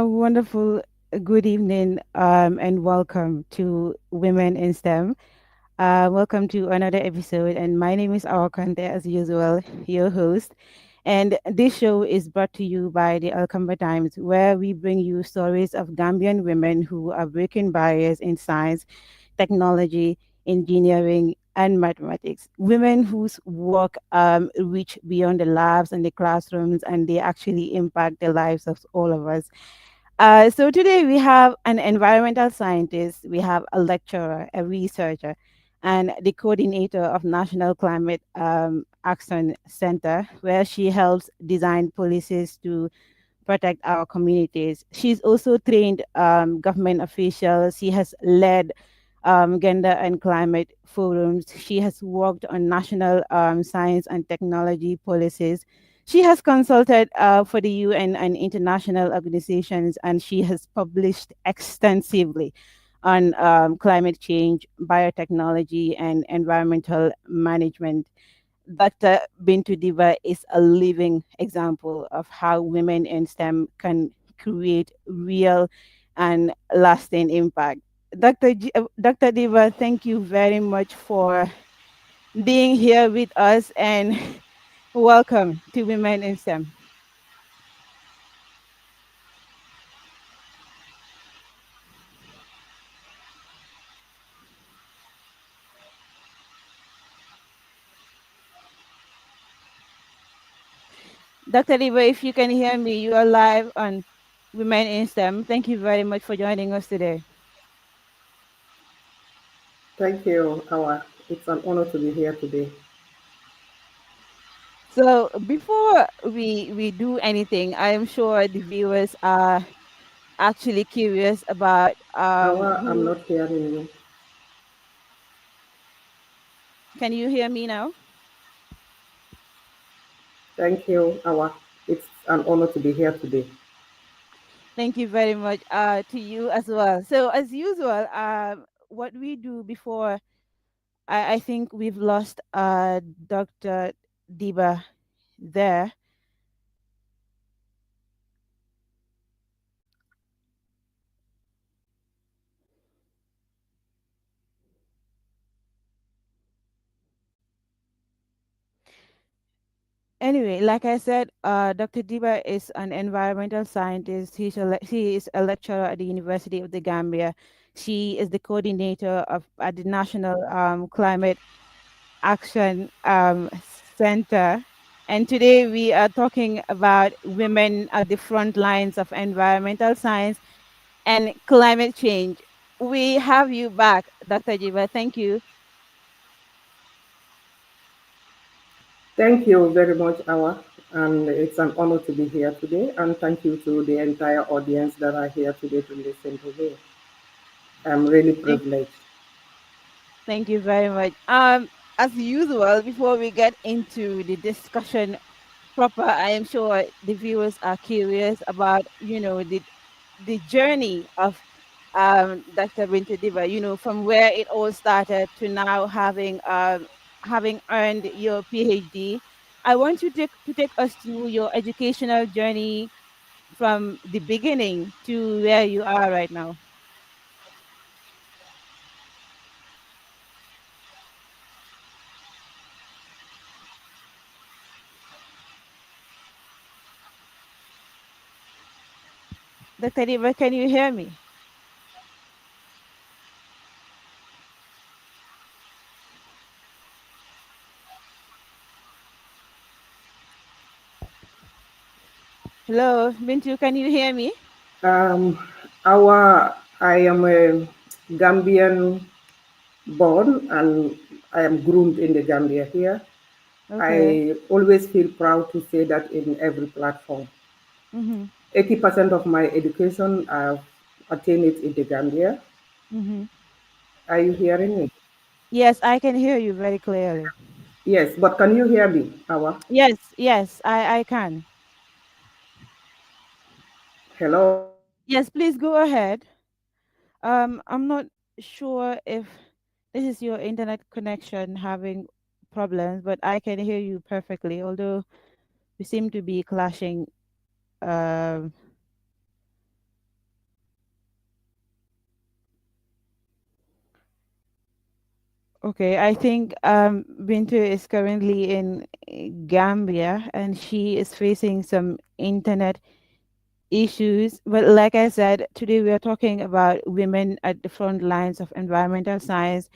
wonderful good evening and welcome to Women in STEM. Welcome to another episode, and my name is Awakante, as usual, your host. And this show is brought to you by the Alkamba Times, where we bring you stories of Gambian women who are breaking barriers in science, technology, engineering, and mathematics. Women whose work reach beyond the labs and the classrooms, and they actually impact the lives of all of us. So today we have an environmental scientist, we have a lecturer, a researcher, and the coordinator of National Climate Action Center, where she helps design policies to protect our communities. She's also trained government officials. She has led gender and climate forums. She has worked on national science and technology policies. She has consulted for the UN and international organizations, and she has published extensively on climate change, biotechnology, and environmental management. Dr. Bintu Diva is a living example of how women in STEM can create real and lasting impact. Dr. Diva, thank you very much for being here with us and welcome to Women in STEM. Dr. Diva, if you can hear me, you are live on Women in STEM. Thank you very much for joining us today. Thank you, Awa. It's an honor to be here today. So before we do anything, I am sure the viewers are actually curious about Awa, I'm who. not hearing you. Can you hear me now? Thank you, Awa. It's an honor to be here today. Thank you very much to you as well. So as usual, what we do before, I think we've lost Dr. Diba there. Anyway, like I said, Dr. Diba is an environmental scientist. She is a lecturer at the University of the Gambia. She is the coordinator of at the National Climate Action Center. And today we are talking about women at the front lines of environmental science and climate change. We have you back, Dr. Jiba. Thank you. Thank you very much, Awa. And it's an honor to be here today. And thank you to the entire audience that are here today to listen to me. I'm really Thank, privileged. thank you very much. As usual, before we get into the discussion proper, I am sure the viewers are curious about, the journey of Dr. Bintu Diva, from where it all started to now having earned your PhD. I want you to take us through your educational journey from the beginning to where you are right now. Dr. Diva, can you hear me? Hello, Bintu, can you hear me? Um, I am a Gambian born and I am groomed in the Gambia here. Okay. I always feel proud to say that in every platform. Mm-hmm. 80% of my education, I've attained it in the Gambia. Mm-hmm. Are you hearing me? Yes, I can hear you very clearly. Yes, but can you hear me, Awa? Yes, yes, I can. Hello? Yes, please go ahead. I'm not sure if this is your internet connection having problems, but I can hear you perfectly, although we seem to be clashing. Um, Okay, I think Bintu is currently in Gambia and she is facing some internet issues. But like I said, today we are talking about women at the front lines of environmental science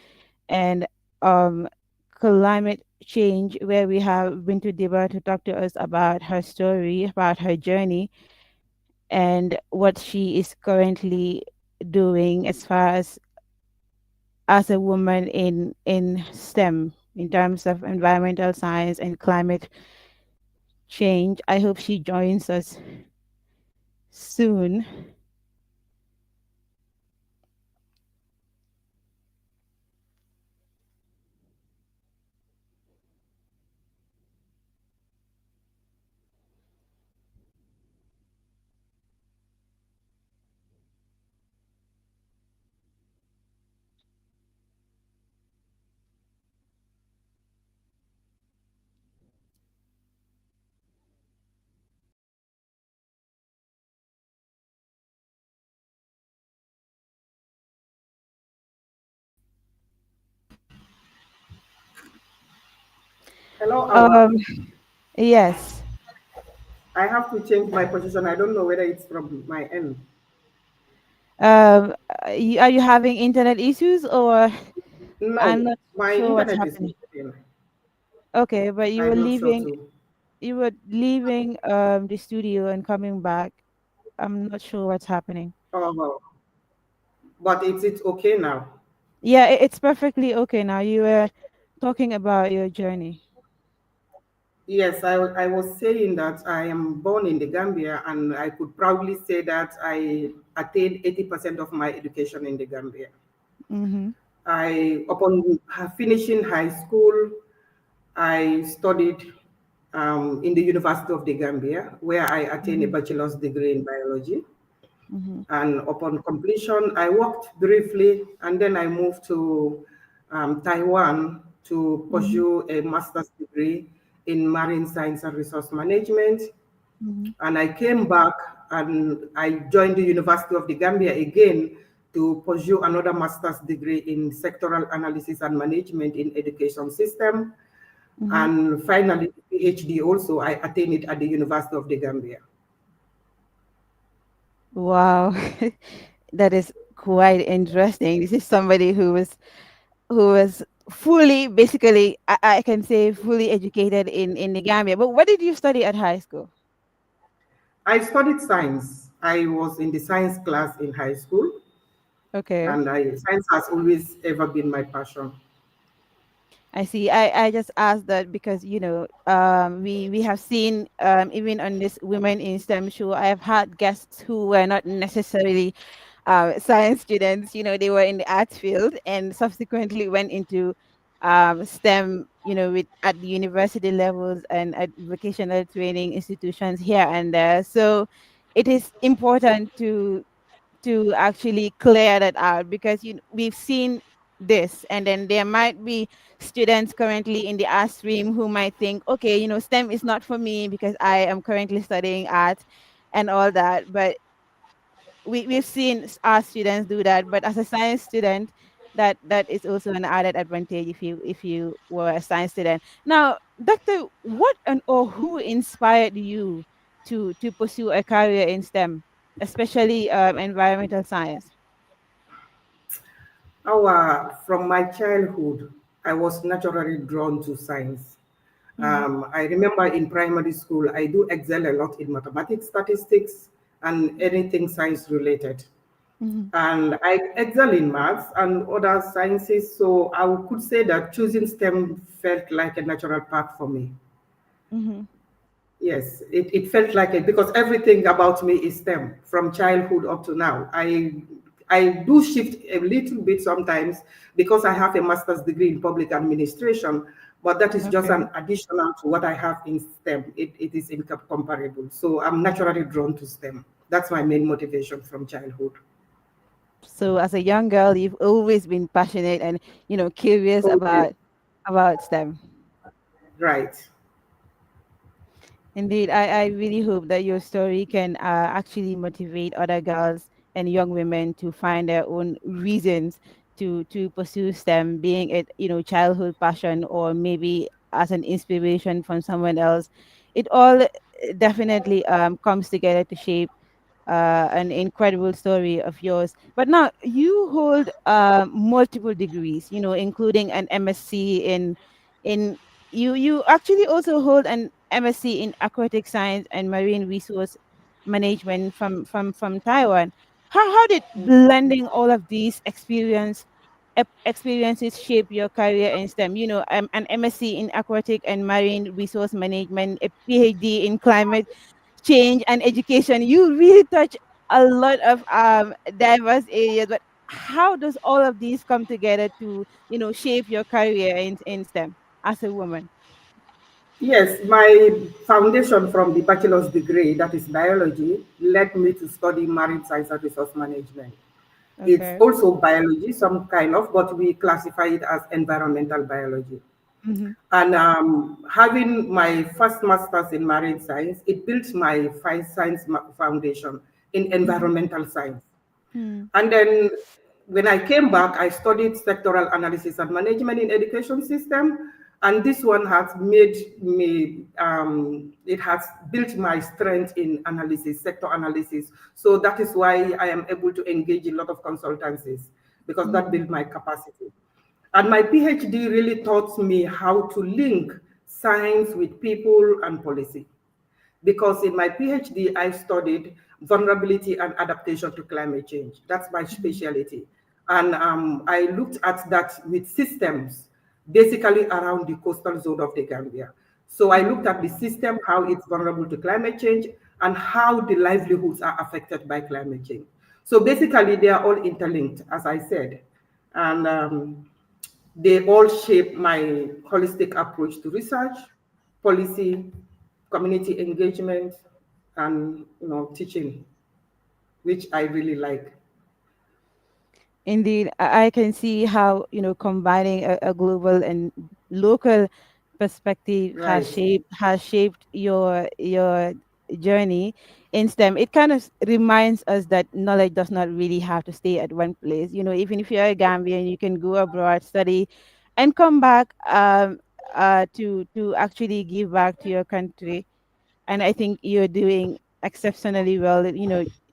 and um, climate change, where we have Bintu Diba to talk to us about her story, about her journey, and what she is currently doing as a woman in STEM in terms of environmental science and climate change. I hope she joins us soon. Hello, Awa. Um, yes. I have to change my position. I don't know whether it's from my end. Are you having internet issues or I'm No, not my sure what's internet is happening. working. Okay, but I'm not sure too. you were leaving the studio and coming back. I'm not sure what's happening. Oh, well. But it's okay now. Yeah, it's perfectly okay now. You were talking about your journey. Yes, I was saying that I am born in the Gambia, and I could proudly say that I attained 80% of my education in the Gambia. Mm-hmm. Upon finishing high school, I studied in the University of the Gambia, where I attained a Mm-hmm. bachelor's degree in biology. Mm-hmm. And upon completion, I worked briefly, and then I moved to Taiwan to Mm-hmm. pursue a master's degree in marine science and resource management. Mm-hmm. And I came back and I joined the University of the Gambia again to pursue another master's degree in sectoral analysis and management in education system. Mm-hmm. And finally, PhD also, I attained it at the University of the Gambia. Wow, that is quite interesting. This is somebody who was fully, basically, I can say fully educated in the Gambia. But what did you study at high school? I studied science. I was in the science class in high school, Okay. and science has always ever been my passion. I see. I just asked that because we have seen even on this Women in STEM show, I have had guests who were not necessarily science students. They were in the arts field and subsequently went into STEM. With at the university levels and at vocational training institutions here and there. So it is important to actually clear that out because we've seen this, and then there might be students currently in the art stream who might think, okay, STEM is not for me because I am currently studying art and all that. But we've seen our students do that. But as a science student, that is also an added advantage if you were a science student. Now, Doctor, what and or who inspired you to pursue a career in STEM, especially environmental science? From my childhood, I was naturally drawn to science. Mm-hmm. I remember in primary school, I do excel a lot in mathematics, statistics, and anything science related. Mm-hmm. And I excel in maths and other sciences, so I could say that choosing STEM felt like a natural path for me. Mm-hmm. Yes, it felt like it because everything about me is STEM from childhood up to now. I do shift a little bit sometimes because I have a master's degree in public administration, but that is just Okay. an additional to what I have in STEM. It is incomparable. So I'm naturally drawn to STEM. That's my main motivation from childhood. So as a young girl, you've always been passionate and curious Oh, yes, about STEM. right. Indeed, I really hope that your story can actually motivate other girls and young women to find their own reasons to pursue STEM, being it childhood passion or maybe as an inspiration from someone else. It all definitely comes together to shape an incredible story of yours. But now you hold multiple degrees, including an MSc in you actually also hold an MSc in aquatic science and marine resource management from Taiwan. How did blending all of these experiences shape your career in STEM? An MSc in aquatic and marine resource management, a PhD in climate change and education. You really touch a lot of diverse areas, but how does all of these come together to shape your career in STEM as a woman? Yes, my foundation from the bachelor's degree, that is biology, led me to study marine science and resource management. It's Okay. also biology, some kind of, but we classify it as environmental biology. Mm-hmm. And having my first master's in marine science, it built my science foundation in Mm-hmm. environmental science. Mm-hmm. And then when I came back, I studied sectoral analysis and management in education system. And this one has made me, it has built my strength in analysis, sector analysis. So that is why I am able to engage in a lot of consultancies because that Mm-hmm. built my capacity. And my PhD really taught me how to link science with people and policy because in my PhD, I studied vulnerability and adaptation to climate change. That's my specialty. And I looked at that with systems, basically around the coastal zone of the Gambia. So I looked Mm-hmm. at the system, how it's vulnerable to climate change, and how the livelihoods are affected by climate change. So basically, they are all interlinked, as I said. And they all shape my holistic approach to research, policy, community engagement, and teaching, which I really like. Indeed, I can see how, combining a global and local perspective Right. has shaped your journey in STEM. It kind of reminds us that knowledge does not really have to stay at one place. Even if you're a Gambian, you can go abroad, study, and come back to actually give back to your country. And I think you're doing exceptionally well.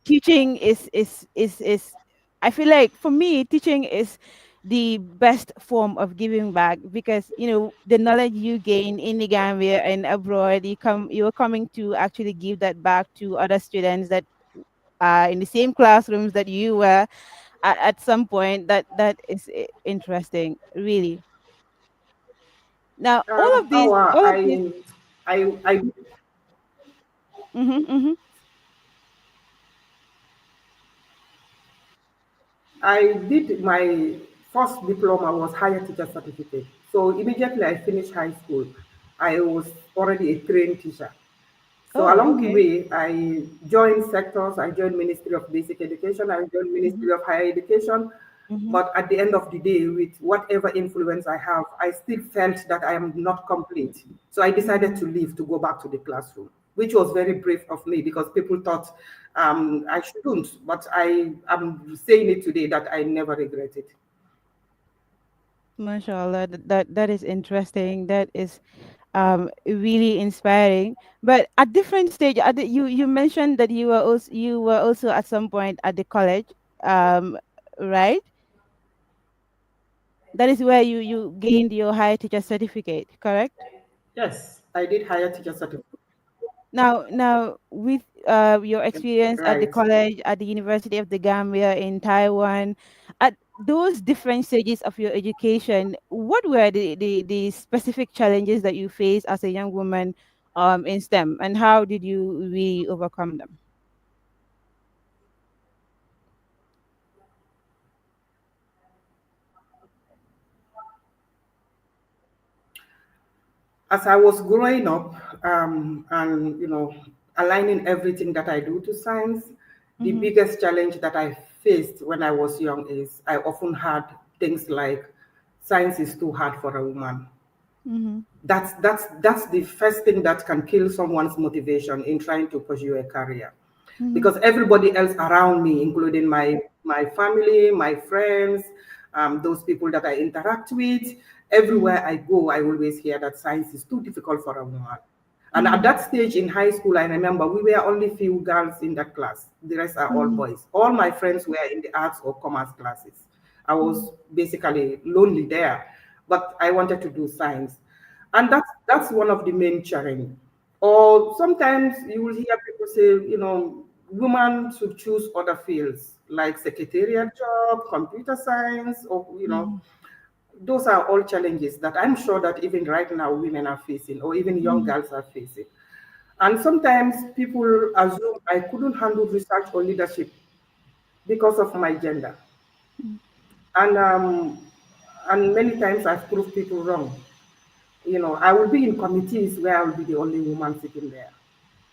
Teaching is I feel like for me, teaching is the best form of giving back because the knowledge you gain in the Gambia and abroad, you're coming to actually give that back to other students that are in the same classrooms that you were at some point. That is interesting, really. Now, Our, all of these. I Mm-hmm, mm-hmm, I did my first diploma was higher teacher certificate. So immediately I finished high school, I was already a trained teacher. So oh, along the okay. way, I joined sectors. I joined Ministry of Basic Education. I joined Mm-hmm, Ministry of Higher Education. mm-hmm, But at the end of the day, with whatever influence I have, I still felt that I am not complete. So I decided mm-hmm. to leave to go back to the classroom, which was very brave of me because people thought I shouldn't. But I am saying it today that I never regret it. Mashallah, that is interesting. That is really inspiring. But at different stage, you mentioned that you were also at some point at the college, um, right? That is where you gained your higher teacher certificate, correct? Yes, I did higher teacher certificate. Now, with your experience at the Right. college, at the University of the Gambia in Taiwan, at those different stages of your education, what were the specific challenges that you faced as a young woman in STEM, and how did you really overcome them? As I was growing up and aligning everything that I do to science, the Mm-hmm, biggest challenge that I faced when I was young is I often had things like science is too hard for a woman. mm-hmm, That's the first thing that can kill someone's motivation in trying to pursue a career, mm-hmm, because everybody else around me, including my family, my friends, those people that I interact with. Mm, Everywhere I go, I always hear that science is too difficult for a woman. And at mm, that stage in high school, I remember we were only few girls in that class. The rest are all mm, boys. All my friends were in the arts or commerce classes. I mm, was basically lonely there, but I wanted to do science. And that's one of the main challenge. Or sometimes you will hear people say, women should choose other fields like secretariat job, computer science, or mm, those are all challenges that I'm sure that even right now women are facing, or even young mm, girls are facing. And sometimes people assume I couldn't handle research or leadership because of my gender. mm, And many times I've proved people wrong. I will be in committees where I will be the only woman sitting there,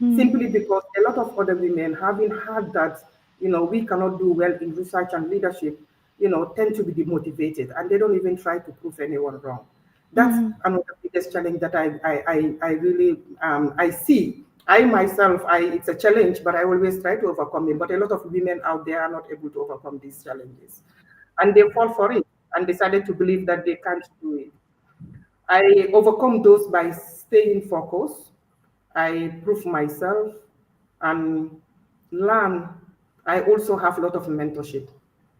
mm, simply because a lot of other women, having heard that, we cannot do well in research and leadership, tend to be demotivated and they don't even try to prove anyone wrong. That's mm, another biggest challenge that I really I see. I myself, it's a challenge, but I always try to overcome it. But a lot of women out there are not able to overcome these challenges, and they fall for it and decided to believe that they can't do it. I overcome those by staying focused. I prove myself and learn. I also have a lot of mentorship.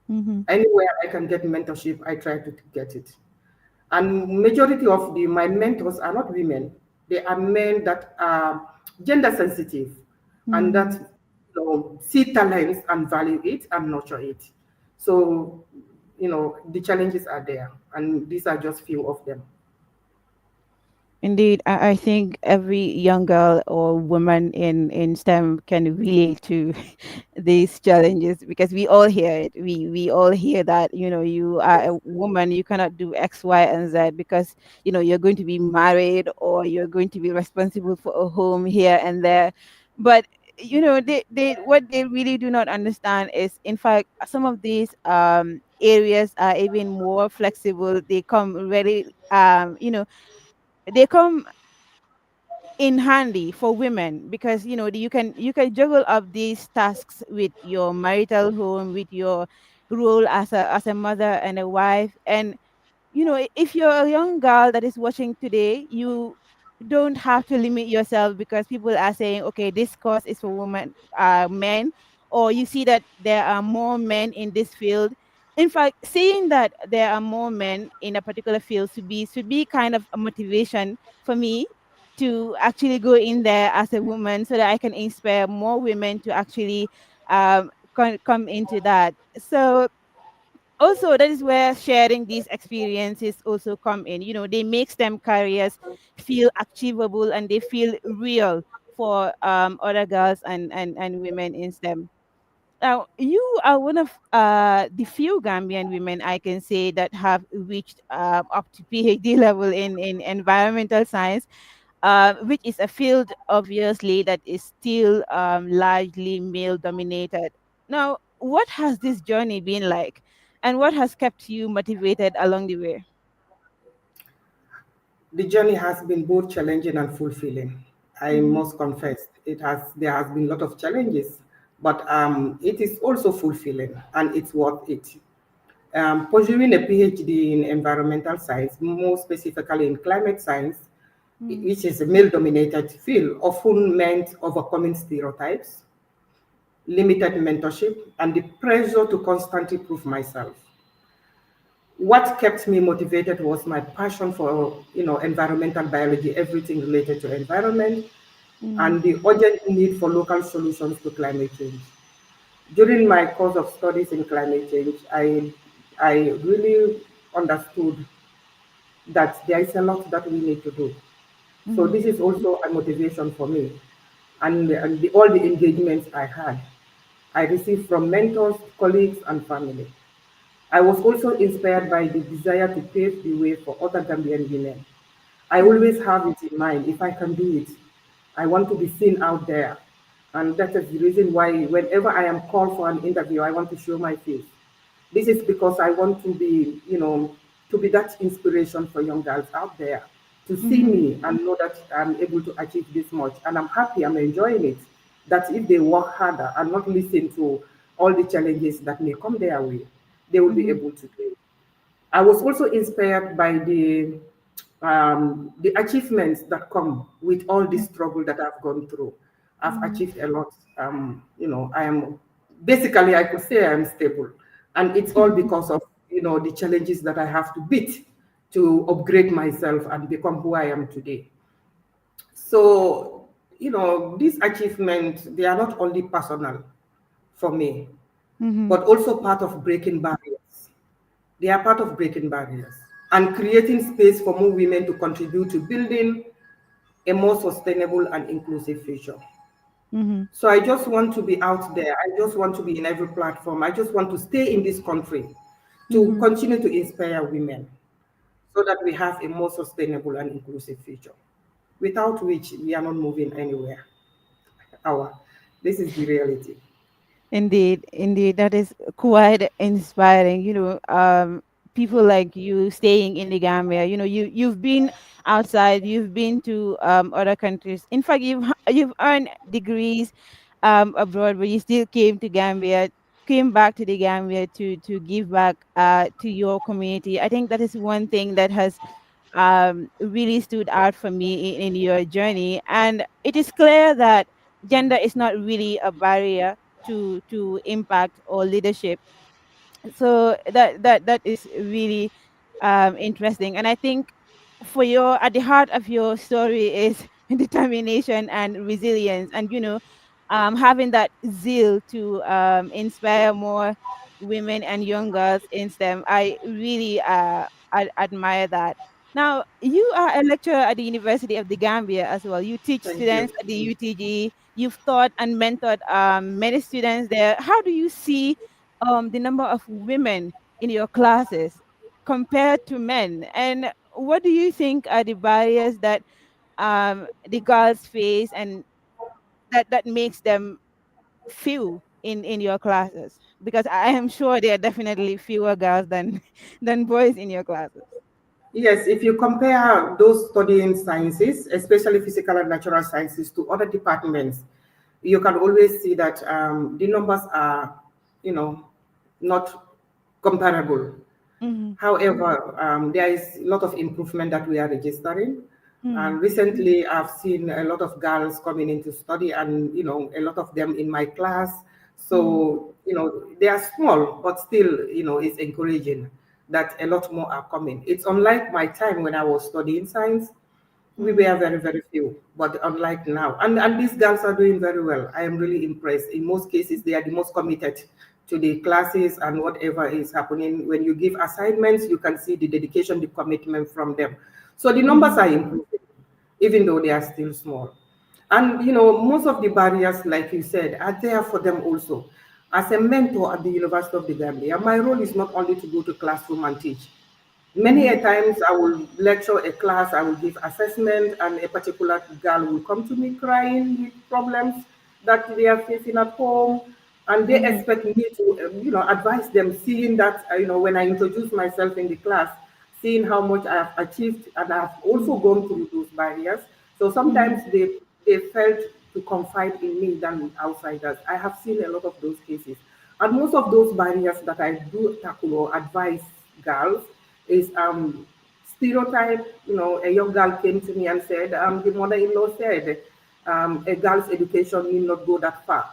mhm, Anywhere I can get mentorship, I try to get it. And majority of my mentors are not women. They are men that are gender sensitive and that mm. see talents and value it and nurture it. So, the challenges are there, and these are just few of them. Indeed, I think every young girl or woman in STEM can relate to these challenges because we all hear it. We all hear that, you are a woman, you cannot do X, Y, and Z because, you're going to be married or you're going to be responsible for a home here and there. But they what they really do not understand is, in fact, some of these areas are even more flexible. They come really they come in handy for women because you can juggle up these tasks with your marital home, with your role as a mother and a wife. And if you're a young girl that is watching today, you don't have to limit yourself because people are saying, okay, this course is for women, men, or you see that there are more men in this field. In fact, seeing that there are more men in a particular field should be kind of a motivation for me to actually go in there as a woman so that I can inspire more women to actually come into that. So also that is where sharing these experiences also come in. They makes them careers feel achievable and they feel real for other girls and women in STEM. Now, you are one of the few Gambian women I can say that have reached up to PhD level in environmental science, which is a field obviously that is still largely male dominated. Now, what has this journey been like, and what has kept you motivated along the way? The journey has been both challenging and fulfilling. I Mm-hmm, must confess, there has been a lot of challenges, but it is also fulfilling and it's worth it. Pursuing a PhD in environmental science, more specifically in climate science, which is a male-dominated field, often meant overcoming stereotypes, limited mentorship, and the pressure to constantly prove myself. What kept me motivated was my passion for environmental biology, everything related to environment, mm-hmm, and the urgent need for local solutions to climate change. During my course of studies in climate change, I really understood that there is a lot that we need to do. So mm-hmm, this is also a motivation for me, and all the engagements I had, I received from mentors, colleagues, and family. I was also inspired by the desire to pave the way for other Gambian women. I always have it in mind, if I can do it, I want to be seen out there. And that is the reason why whenever I am called for an interview, I want to show my face. This is because I want to be, to be that inspiration for young girls out there to see mm-hmm, me and know that I'm able to achieve this much. And I'm happy, I'm enjoying it. That if they work harder and not listen to all the challenges that may come their way, they will be mm-hmm. able to do it. I was also inspired by the achievements that come with all this struggle that I've gone through. I've Mm-hmm. achieved a lot. I am basically, I could say I'm stable, and it's all because of the challenges that I have to beat to upgrade myself and become who I am today. So, these achievements, they are not only personal for me, Mm-hmm. but also part of breaking barriers. They are part of breaking barriers and creating space for more women to contribute to building a more sustainable and inclusive future. Mm-hmm. So I just want to be out there. I just want to be in every platform. I just want to stay in this country to Mm-hmm. continue to inspire women so that we have a more sustainable and inclusive future, without which we are not moving anywhere. Our, this is the reality. Indeed, indeed, that is quite inspiring. People like you staying in the Gambia. You've been outside, you've been to other countries. In fact, you've earned degrees abroad, but you still came to Gambia, came back to the Gambia to give back to your community. I think that is one thing that has really stood out for me in your journey. And it is clear that gender is not really a barrier to impact or leadership. So that is really interesting. And I think for your at the heart of your story is determination and resilience, and having that zeal to inspire more women and young girls in STEM. I really admire that. Now, you are a lecturer at the University of the Gambia as well. You teach Thank you. students at the UTG. You've taught and mentored many students there. How do you see the number of women in your classes compared to men? And what do you think are the barriers that the girls face, and that makes them few in your classes? Because I am sure there are definitely fewer girls than than boys in your classes. Yes, if you compare those studying sciences, especially physical and natural sciences, to other departments, you can always see that the numbers are, you know, not comparable. Mm-hmm. However, there is a lot of improvement that we are registering. Mm-hmm. And recently, I've seen a lot of girls coming in to study, and a lot of them in my class. Mm-hmm. So, they are small, but still, it's encouraging that a lot more are coming. It's unlike my time when I was studying science. We Mm-hmm. were very, very few, but unlike now. And these girls are doing very well. I am really impressed. In most cases, they are the most committed to the classes and whatever is happening. When you give assignments, you can see the dedication, the commitment from them. So the numbers Mm-hmm. are improving, even though they are still small. And most of the barriers, like you said, are there for them also. As a mentor at the University of the Gambia, my role is not only to go to classroom and teach. Many Mm-hmm. a times I will lecture a class, I will give assessment, and a particular girl will come to me crying with problems that they are facing at home, and they Mm-hmm. expect me to, advise them, seeing that, when I introduce myself in the class, seeing how much I have achieved, and I've also gone through those barriers. So Mm-hmm. sometimes they felt to confide in me than outsiders. I have seen a lot of those cases. And most of those barriers that I do tackle or advise girls is stereotype. A young girl came to me and said, the mother-in-law said a girl's education need not go that far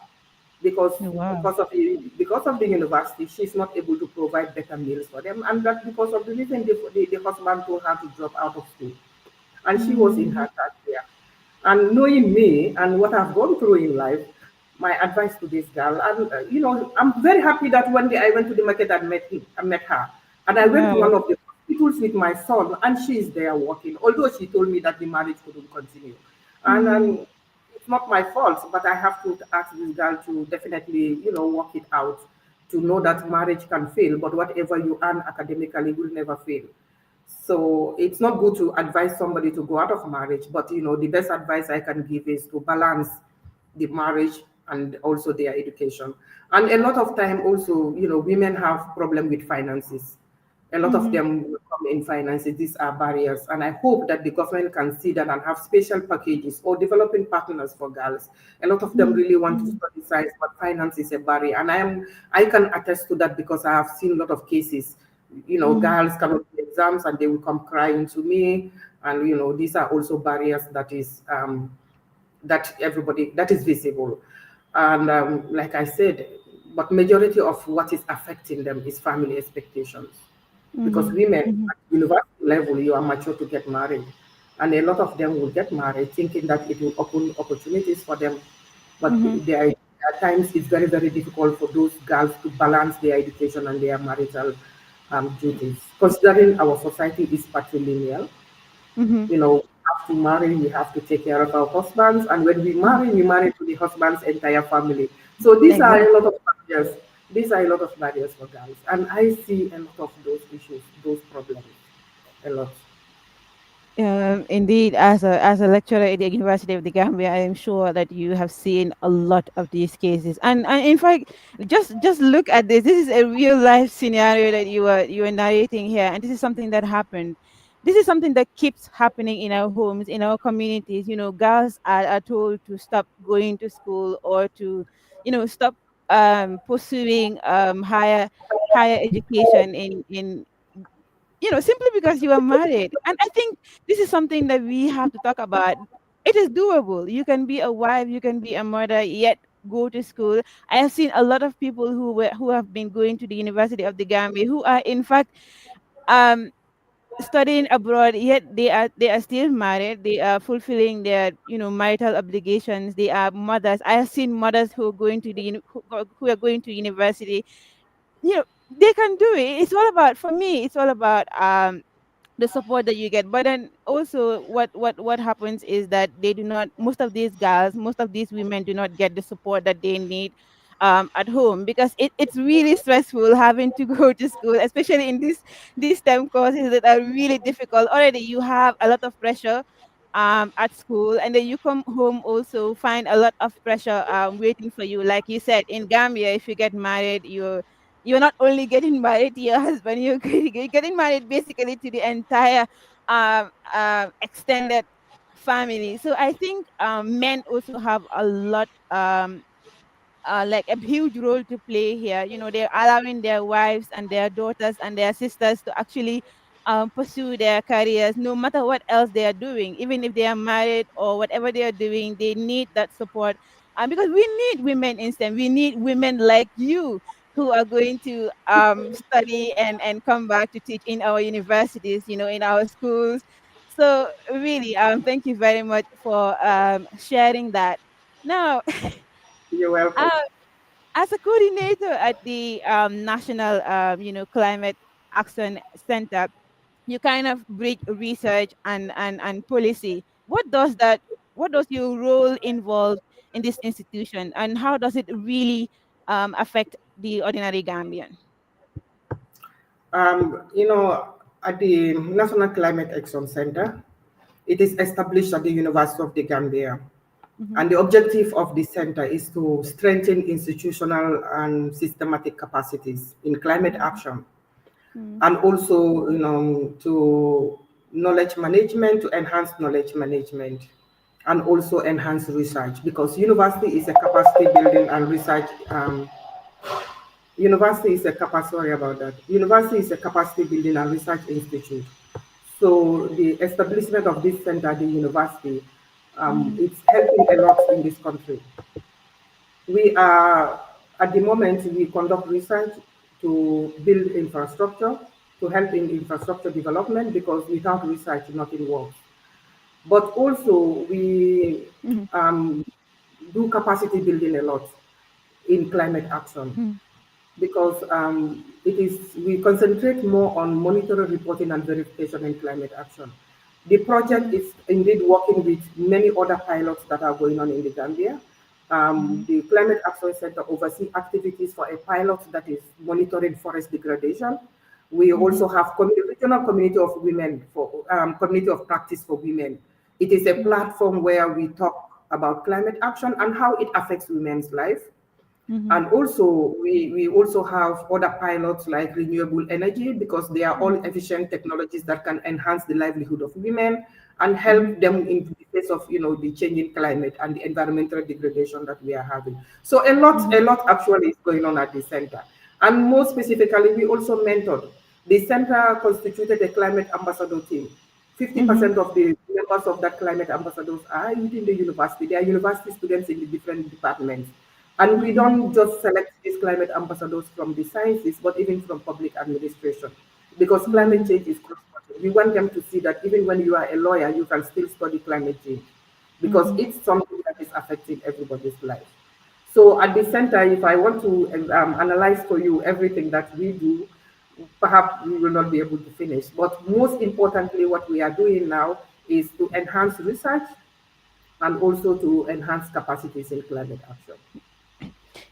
because Wow. because of the university, she's not able to provide better meals for them, and that's because of the reason the husband told her to drop out of school, and she was in Mm-hmm. her third year. And knowing me and what I've gone through in life, my advice to this girl, and I'm very happy that one day I went to the market and met her, and I went to Wow. one of the hospitals with my son, and she's there working. Although she told me that the marriage couldn't continue, and Mm-hmm. it's not my fault, but I have to ask this girl to definitely, work it out, to know that marriage can fail, but whatever you earn academically will never fail. So it's not good to advise somebody to go out of marriage, but the best advice I can give is to balance the marriage and also their education. And a lot of time also, women have problem with finances. A lot of Mm-hmm. them will come in finances. These are barriers. And I hope that the government can see that and have special packages or developing partners for girls. A lot of them really want to Mm-hmm. study science, but finance is a barrier. And I can attest to that because I have seen a lot of cases Mhm. girls cannot do exams and they will come crying to me. And, these are also barriers that is visible. And like I said, but majority of what is affecting them is family expectations. Because Mhm. women Mhm. at university level, you are mature to get married. And a lot of them will get married thinking that it will open opportunities for them. But Mhm. at times it's very, very difficult for those girls to balance their education and their marital duties. Considering our society is patrilineal, Mhm. have to marry, we have to take care of our husbands. And when Mhm. we marry to the husband's entire family. So these are a lot Exactly. of barriers. These are a lot of barriers for girls. And I see a lot of those issues, those problems, a lot. Indeed, as a lecturer at the University of the Gambia, I am sure that you have seen a lot of these cases. And in fact, just look at this. This is a real life scenario that you are narrating here, and this is something that happened. This is something that keeps happening in our homes, in our communities. Girls are told to stop going to school or to, stop pursuing higher education in simply because you are married. And I think this is something that we have to talk about. It is doable. You can be a wife, you can be a mother, yet go to school. I have seen a lot of people who have been going to the University of the Gambia who are in fact um studying abroad, yet they are still married. They are fulfilling their marital obligations. They are mothers. I have seen mothers who are going to who are going to university. They can do it. It's all about, for me, it's all about the support that you get. But then also what happens is that they do not, most of these girls, most of these women do not get the support that they need at home, because it's really stressful having to go to school, especially in these STEM courses that are really difficult. Already you have a lot of pressure at school, and then you come home also find a lot of pressure waiting for you. Like you said, in Gambia, if you get married, you're not only getting married to your husband, you're getting married basically to the entire extended family. So I think men also have a lot, like a huge role to play here. They're allowing their wives and their daughters and their sisters to actually pursue their careers, no matter what else they are doing. Even if they are married or whatever they are doing, they need that support. Because we need women in STEM. We need women like you who are going to study and come back to teach in our universities, in our schools. So really, thank you very much for sharing that. Now, You're welcome. as a coordinator at the National, Climate Action Center, you kind of bridge research and policy. What does your role involve in this institution, and how does it really affect the ordinary Gambian? Um, you know, at the National Climate Action Center, it is established at the University of the Gambia. Mm-hmm. And the objective of the center is to strengthen institutional and systematic capacities in climate action, and also, to knowledge management, to enhance knowledge management, and also enhance research, because university is a capacity building and research. University is a capacity, sorry about that. University is a capacity building and research institute. So the establishment of this center at the university, Mm-hmm. it's helping a lot in this country. We are, at the moment, we conduct research to build infrastructure, to help in infrastructure development, because without research, nothing works. But also, we Mm-hmm. um, do capacity building a lot in climate action, Mm-hmm. because we concentrate more on monitoring, reporting, and verification in climate action. The project is indeed working with many other pilots that are going on in the Gambia. Mm-hmm. The Climate Action Center oversees activities for a pilot that is monitoring forest degradation. We Mm-hmm. also have regional community of women for community of practice for women. It is a platform where we talk about climate action and how it affects women's life. Mm-hmm. And also, we also have other pilots like renewable energy, because they are all efficient technologies that can enhance the livelihood of women and Mm-hmm. help them in the face of, the changing climate and the environmental degradation that we are having. So a lot actually is going on at the center. And more specifically, we also mentor. The center constituted a climate ambassador team. Mm-hmm. 50% of the members of that climate ambassadors are within the university. They are university students in the different departments. And we Mm-hmm. don't just select these climate ambassadors from the sciences, but even from public administration. Because climate change is cross-cutting. We want them to see that even when you are a lawyer, you can still study climate change because Mm-hmm. it's something that is affecting everybody's life. So at the center, if I want to analyze for you everything that we do, perhaps we will not be able to finish. But most importantly, what we are doing now is to enhance research and also to enhance capacities in climate action.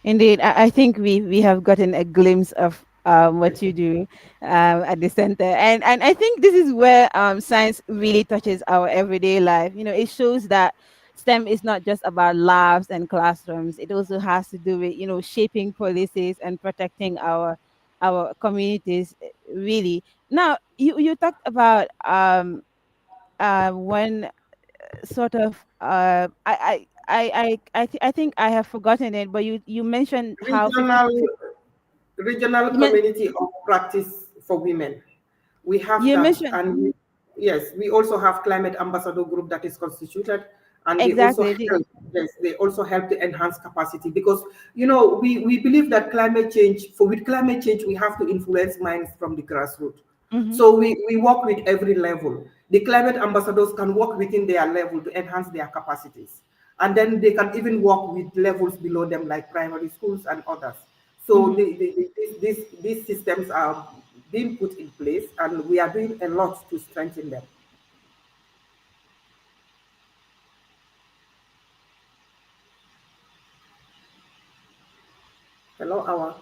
Indeed, I think we have gotten a glimpse of what you do at the center, and I think this is where science really touches our everyday life. You know, it shows that STEM is not just about labs and classrooms. It also has to do with shaping policies and protecting our communities. Really. Now, you talked about one sort of I think I have forgotten it, but you mentioned how 50. Regional regional You meant community of practice for women. We have you that, mentioned and yes, we also have climate ambassador group that is constituted, and they also exactly. help. Yes, they also help to enhance capacity because we believe that climate change. For with climate change, we have to influence minds from the grassroots. Mm-hmm, So we work with every level. The climate ambassadors can work within their level to enhance their capacities. And then they can even work with levels below them, like primary schools and others. So mm-hmm. these systems are being put in place, and we are doing a lot to strengthen them. Hello, Awa.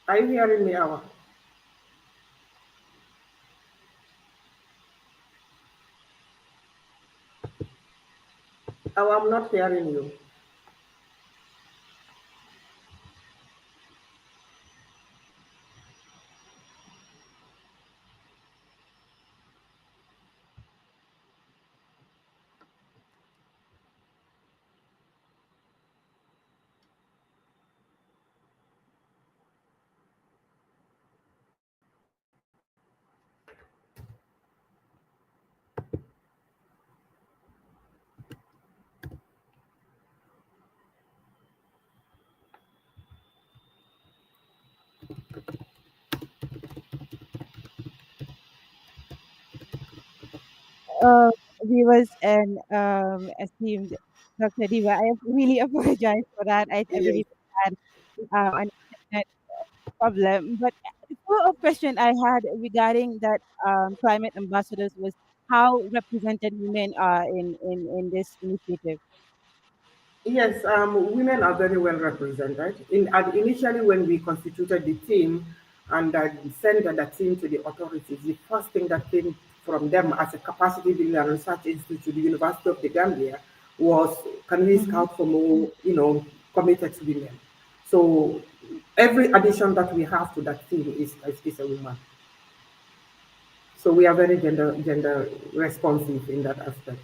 Are you hearing me, Awa? Awa, I'm not hearing you. uh, Viewers and esteemed Dr. Diva, I really apologize for that. I Yes. believe I had an internet problem. But the follow-up question I had regarding that climate ambassadors was how represented women are in this initiative. Yes, women are very well represented. Initially, when we constituted the team and sent the team to the authorities, the first thing that came from them as a capacity building and research institute, the University of the Gambia, was can we Mm-hmm. scout for more, committed women? So every addition that we have to that team is a woman. So we are very gender responsive in that aspect.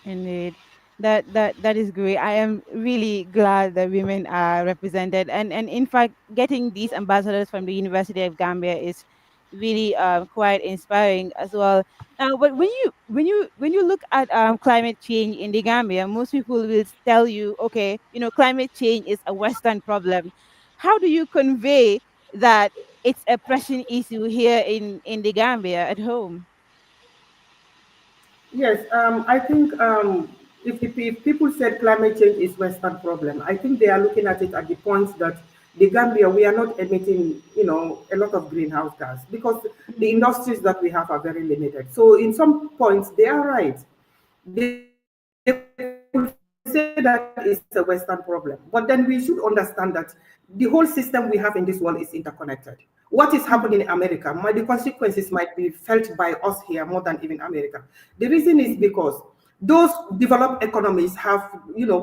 Indeed. That is great. I am really glad that women are represented, and in fact getting these ambassadors from the University of Gambia is really quite inspiring as well. But when you look at climate change in the Gambia, most people will tell you, okay, climate change is a Western problem. How do you convey that it's a pressing issue here in the Gambia at home? Yes, I think if people said climate change is Western problem, I think they are looking at it at the point that the Gambia, we are not emitting, a lot of greenhouse gas because the Mhm. industries that we have are very limited. So in some points, they are right. They could say that it's a Western problem, but then we should understand that the whole system we have in this world is interconnected. What is happening in America, the consequences Mhm. might be felt by us here more than even America. The reason is because Mhm. Those developed economies have,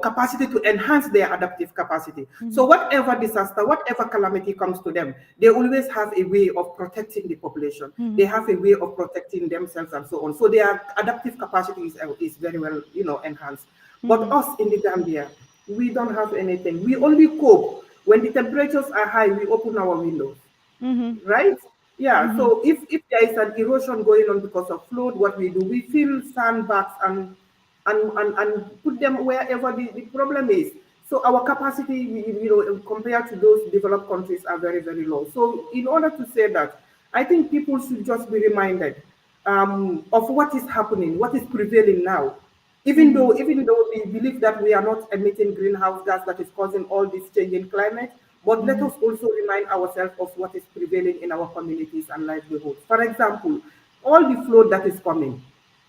capacity to enhance their adaptive capacity. So Mhm. whatever disaster, whatever calamity comes to them, they always have a way of protecting the population. They Mhm. have a way of protecting themselves and so on. So their adaptive capacity is very well, enhanced. But Mhm. us in the Gambia, we don't have anything. We only cope when the temperatures are high. We open our windows, Mhm. right? Yeah. Mhm. So if there is an erosion going on because of flood, what we do, we fill sandbags and put them wherever the problem is. So our capacity, compared to those developed countries, are very, very low. So in order to say that, I think people should just be reminded of what is happening, what is prevailing now. Mhm. Even though we believe that we are not emitting greenhouse gas that is causing all this change in climate, but let Mhm. us also remind ourselves of what is prevailing in our communities and livelihoods. For example, all the flood that is coming,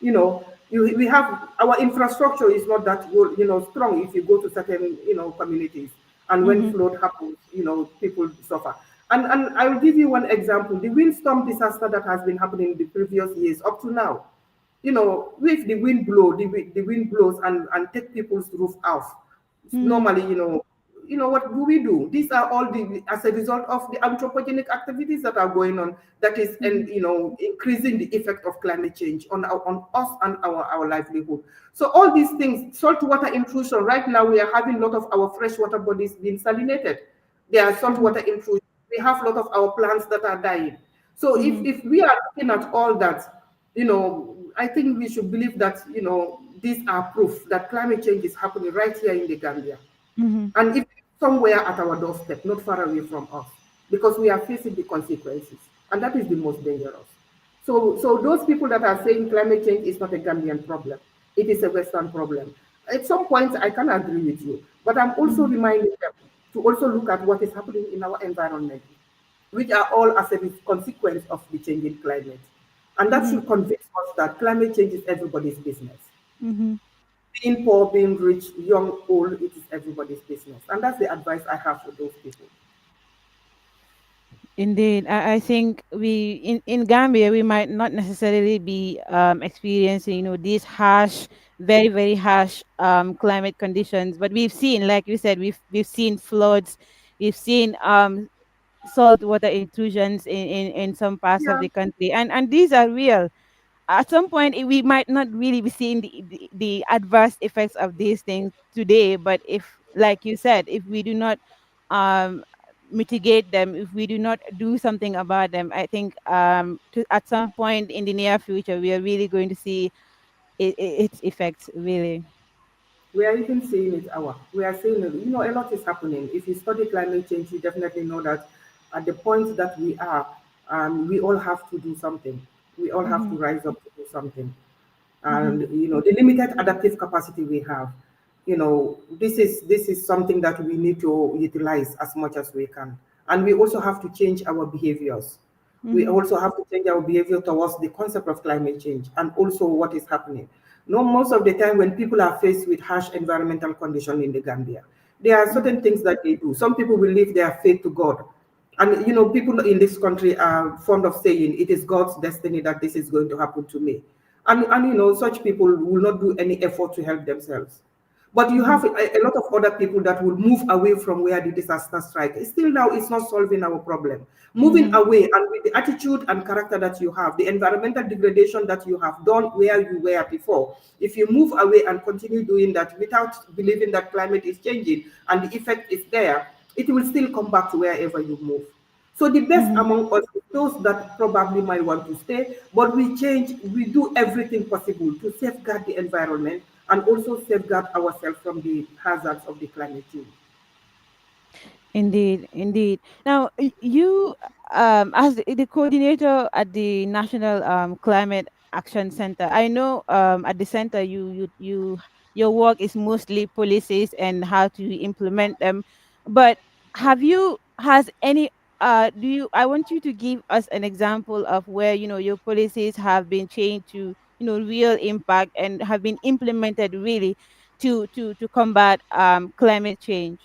we have our infrastructure is not that good, strong if you go to certain, communities. And when Mhm. flood happens, people suffer. And I will give you one example: the windstorm disaster that has been happening in the previous years up to now. If the wind blow, the wind blows and take people's roof off. Mhm. Normally, what do we do? These are all the as a result of the anthropogenic activities that are going on. That is, and Mhm. increasing the effect of climate change on us and our livelihood. So all these things, saltwater intrusion. Right now, we are having a lot of our freshwater bodies being salinated. There are Mhm. saltwater intrusion. We have a lot of our plants that are dying. So if Mhm. if we are looking at all that, I think we should believe that, these are proof that climate change is happening right here in the Gambia. Mhm. And if somewhere at our doorstep, not far away from us, because we are facing the consequences. And that is the most dangerous. So those people that are saying climate change is not a Gambian problem, it is a Western problem. At some point, I can agree with you, but I'm also Mhm. reminding them to also look at what is happening in our environment, which are all as a consequence of the changing climate. And that Mhm. should convince us that climate change is everybody's business. Mhm. Being poor, being rich, young, old, it is everybody's business. And that's the advice I have for those people. Indeed, I think in Gambia we might not necessarily be experiencing these harsh, very very harsh climate conditions, but we've seen, like you said, we've seen floods, we've seen saltwater intrusions in some parts of Yeah, the country, and these are real. At some point we might not really be seeing the adverse effects of these things today, but if, like you said, if we do not um mitigate them, if we do not do something about them, I think at some point in the near future we are really going to see its effects really. we are even seeing it. We are seeing it. A lot is happening. If you study climate change, you definitely know that at the point that we are, we all have to do something. We all have Mm-hmm, to rise up to do something. mm-hmm, And the limited adaptive capacity we have, this is something that we need to utilize as much as we can. And we also have to change our behaviors. We mm-hmm, also have to change our behavior towards the concept of climate change and also what is happening. No, most of the time when people are faced with harsh environmental condition in the Gambia, there are mm-hmm, certain things that they do. Some people will leave their faith to God. And people in this country are fond of saying it is God's destiny that this is going to happen to me. And such people will not do any effort to help themselves. But you mm-hmm, have a lot of other people that will move away from where the disaster strike. Still now, it's not solving our problem. Moving mm-hmm, away, and with the attitude and character that you have, the environmental degradation that you have done where you were before, if you move away and continue doing that without believing that climate is changing and the effect is there, it will still come back to wherever you move. So the best mm-hmm. among us is those that probably might want to stay, but we do everything possible to safeguard the environment and also safeguard ourselves from the hazards of the climate change. Indeed, indeed. Now, you, as the coordinator at the National Climate Action Center, I know at the center your work is mostly policies and how to implement them. But has any do you? I want you to give us an example of where your policies have been changed to real impact and have been implemented really to combat climate change.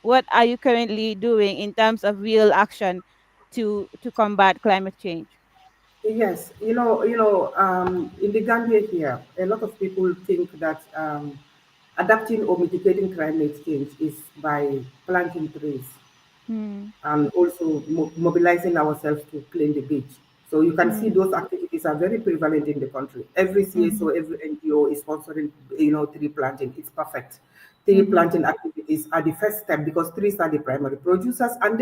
What are you currently doing in terms of real action to combat climate change? Yes, in the Gambia here, a lot of people think that adapting or mitigating climate change is by planting trees Mm, and also mobilizing ourselves to clean the beach. So you can see mm, those activities are very prevalent in the country. Every CSO, mhm, every NGO is sponsoring, tree planting. It's perfect. Tree mhm, planting activities are the first step because trees are the primary producers and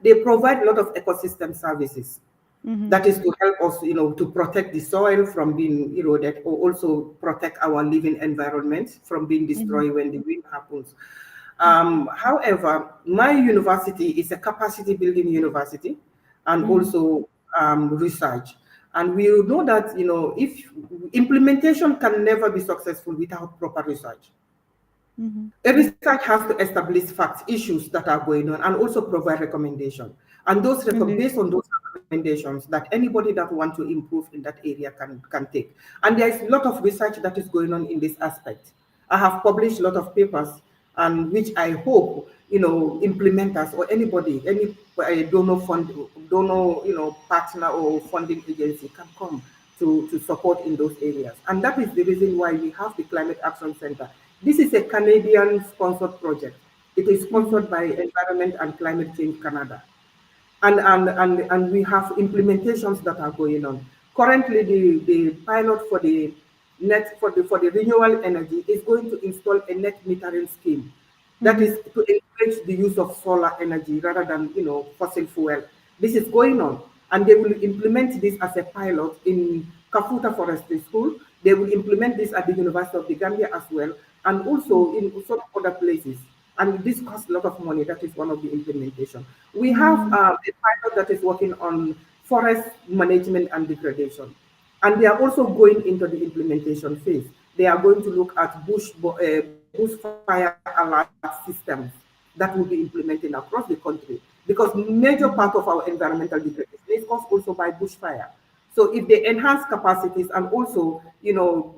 they provide a lot of ecosystem services. mhm, That is to help us, to protect the soil from being eroded, or also protect our living environment from being mhm, destroyed when the wind happens. However, my university is a capacity building university and mhm, also research. And we know that, if implementation can never be successful without proper research. mhm. A research has to establish facts, issues that are going on, and also provide recommendation. And Indeed. based on those recommendations, that anybody that want to improve in that area can take. And there is a lot of research that is going on in this aspect. I have published a lot of papers, and which I hope implementers or anybody, any donor, partner or funding agency can come to support in those areas. And that is the reason why we have the Climate Action Center. This is a Canadian sponsored project. It is Mhm, sponsored by Environment and Climate Change Canada. And we have implementations that are going on. Currently, the pilot for the renewable energy is going to install a net metering scheme that mhm, is to encourage the use of solar energy rather than fossil fuel. This is going on, and they will implement this as a pilot in Kafuta Forestry School. They will implement this at the University of the Gambia as well, and mhm, also in some other places. And this costs a lot of money. That is one of the implementation. We have mhm, a pilot that is working on forest management and degradation. And they are also going into the implementation phase. They are going to look at bushfire alert systems that will be implemented across the country because major part of mhm, our environmental degradation is caused also by bushfire. So if they enhance capacities and also,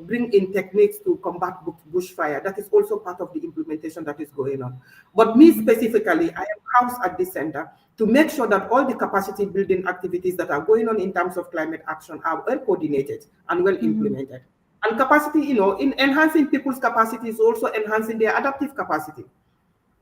bring in techniques to combat bushfire, that is also part of the implementation that is going on. But me mhm, specifically, I am housed at this center to make sure that all the capacity building activities that are going on in terms of climate action are well coordinated and well mhm, implemented. And capacity, in enhancing people's capacity is also enhancing their adaptive capacity.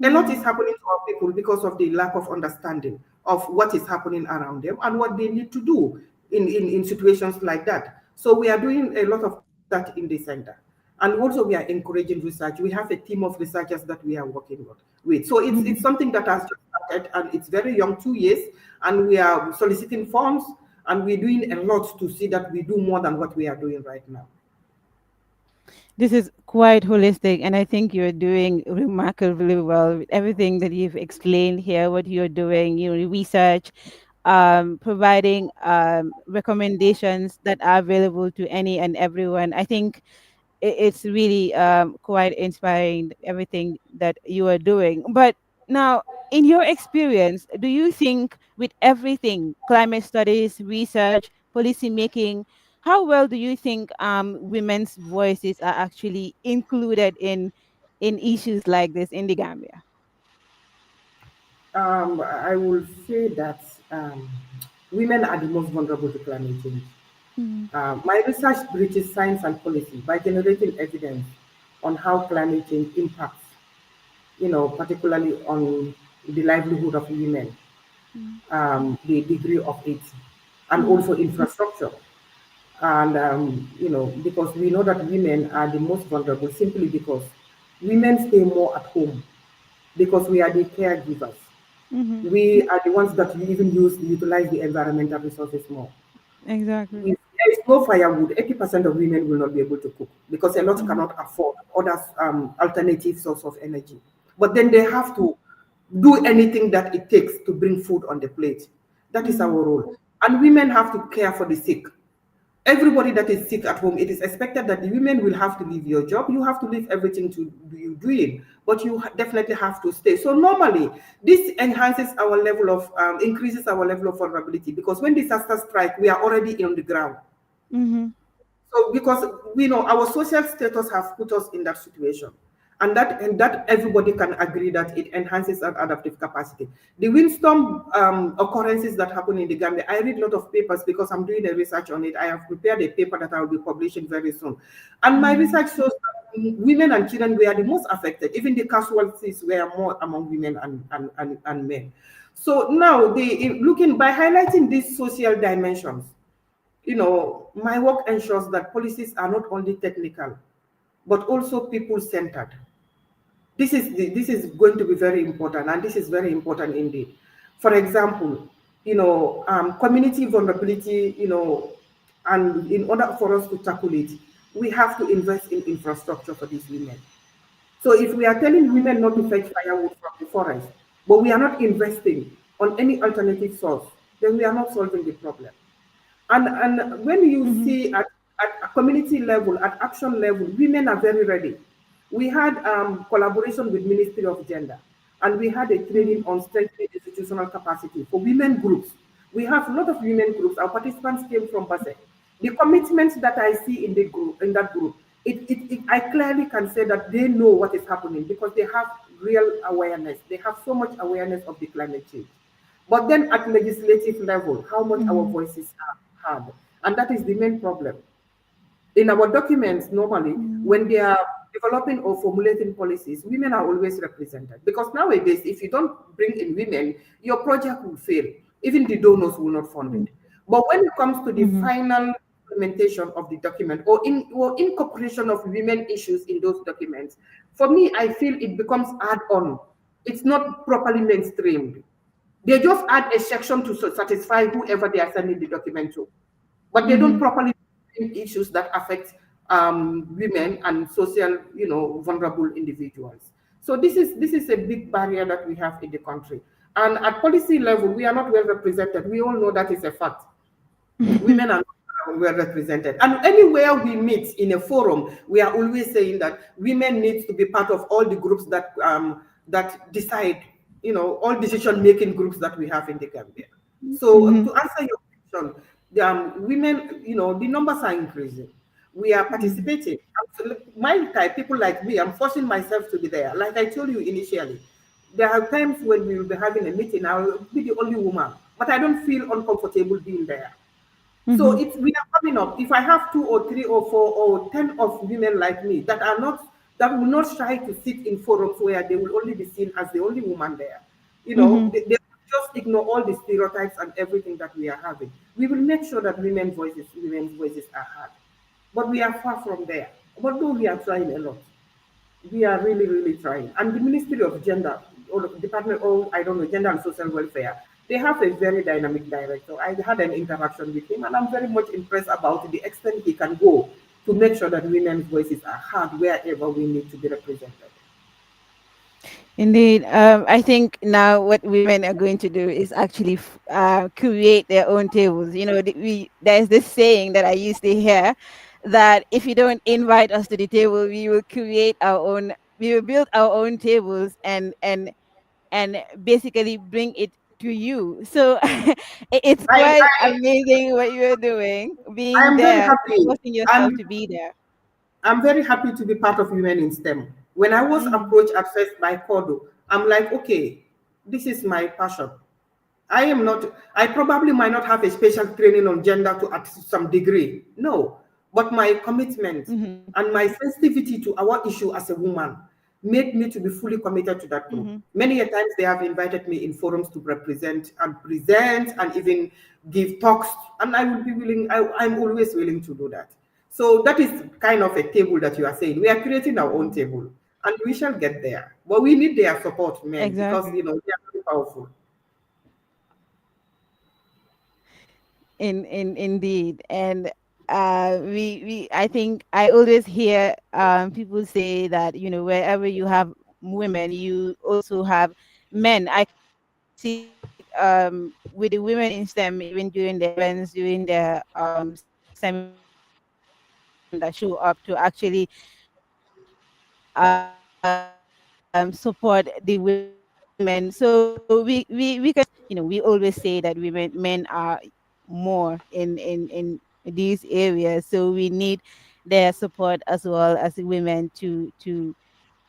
A lot is mhm, happening to our people because of the lack of understanding of what is happening around them and what they need to do in situations like that. So we are doing a lot of that in the center. And also we are encouraging research. We have a team of researchers that we are working with. So it's mhm. something that has just started and it's very young, 2 years, and we are soliciting funds and we're doing a lot to see that we do more than what we are doing right now. This is quite holistic, and I think you're doing remarkably well with everything that you've explained here. What you're doing, research, providing recommendations that are available to any and everyone. I think it's really quite inspiring everything that you are doing. But now, in your experience, do you think with everything, climate studies, research, policy making, how well do you think women's voices are actually included in issues like this in the Gambia? I will say that women are the most vulnerable to climate change. Mm, My research bridges science and policy by generating evidence on how climate change impacts, particularly on the livelihood of women, mm, the degree of it, and mm, also infrastructure. And, because we know that women are the most vulnerable simply because women stay more at home because we are the caregivers. mhm. We are the ones that even utilize the environmental resources more. Exactly. If there is no firewood, 80% of women will not be able to cook because a lot Mhm, cannot afford other alternative source of energy. But then they have to do anything that it takes to bring food on the plate. That is our mhm, role. And women have to care for the sick. Everybody that is sick at home, it is expected that the women will have to leave your job. You have to leave everything to you doing, but you definitely have to stay. So normally, this enhances our level of increases our level of vulnerability because when disasters strike, we are already on the ground. mhm, So because we know our social status have put us in that situation. and that everybody can agree that it enhances our adaptive capacity. The windstorm occurrences that happen in the Gambia, I read a lot of papers because I'm doing a research on it. I have prepared a paper that I will be publishing very soon, and my Mhm. research shows that women and children were the most affected. Even the casualties were more among women and men. So now, looking by highlighting these social dimensions, my work ensures that policies are not only technical but also people centered. This is going to be very important, and this is very important indeed. For example, community vulnerability, and in order for us to tackle it, we have to invest in infrastructure for these women. So if we are telling women not to Mhm. fetch firewood from the forest, but we are not investing on any alternative source, then we are not solving the problem. And when you Mhm. see at a community level, at action level, women are very ready. We had collaboration with Ministry of Gender, and we had a training Mhm. on strengthening institutional capacity for women groups. We have a lot of women groups. Our participants came from Base. The commitments that I see in the group, in that group, I clearly can say that they know what is happening because they have real awareness. They have so much awareness of the climate change. But then at legislative level, how much our Mhm. voices are heard. And that is the main problem. In our documents, normally, Mhm. when they are developing or formulating policies, women are always represented. Because nowadays, if you don't bring in women, your project will fail. Even the donors will not fund it. But when it comes to the Mhm. final implementation of the document or incorporation of women issues in those documents, for me, I feel it becomes add-on. It's not properly mainstreamed. They just add a section to satisfy whoever they are sending the document to, but they don't Mhm. properly deal issues that affect women and social, vulnerable individuals. So this is a big barrier that we have in the country. And at policy level, we are not well represented. We all know that is a fact. Mhm. Women are not well represented. And anywhere we meet in a forum, we are always saying that women need to be part of all the groups that decide, all decision-making groups that we have in the Gambia. So Mhm. to answer your question, the women, the numbers are increasing. We are Mhm. participating. My type, people like me, I'm forcing myself to be there. Like I told you initially, there are times when we will be having a meeting, I will be the only woman, but I don't feel uncomfortable being there. So Mhm. it's we are coming up. If I have two or three or four or 10 of women like me that will not try to sit in forums where they will only be seen as the only woman there, Mhm. they will just ignore all the stereotypes and everything that we are having. We will make sure that women's voices are heard. But we are far from there. But though we are trying a lot, we are really, really trying. And the Ministry of Gender, or Department of, I don't know, Gender and Social Welfare, they have a very dynamic director. I had an interaction with him, and I'm very much impressed about the extent he can go to make sure that women's voices are heard wherever we need to be represented. Indeed. I think now what women are going to do is actually create their own tables. There's this saying that I used to hear that if you don't invite us to the table, we will build our own tables and basically bring it to you. So it's I, quite I, amazing what you're doing, I being am very there, happy. forcing yourself And to be there. I'm very happy to be part of Women in STEM. When I was Hmm. approached at first by Kodo, I'm like, okay, this is my passion. I am not, I probably might not have a special training on gender to at some degree. No. But my commitment Hmm. and my sensitivity to our issue as a woman made me to be fully committed to that group. Hmm. Many a times they have invited me in forums to represent and present and even give talks, and I will be willing, I'm always willing to do that. So that is kind of a table that you are saying. We are creating our own Hmm. table and we shall get there. But we need their support, men, because Exactly. they are very powerful. In indeed. And we I think I always hear people say that wherever you have women, you also have men. I can see it with the women in STEM, even during their events, during their seminars. You see men that show up to actually support the women. So we can see that we always say that men are more in these areas, so we need their support as well as women to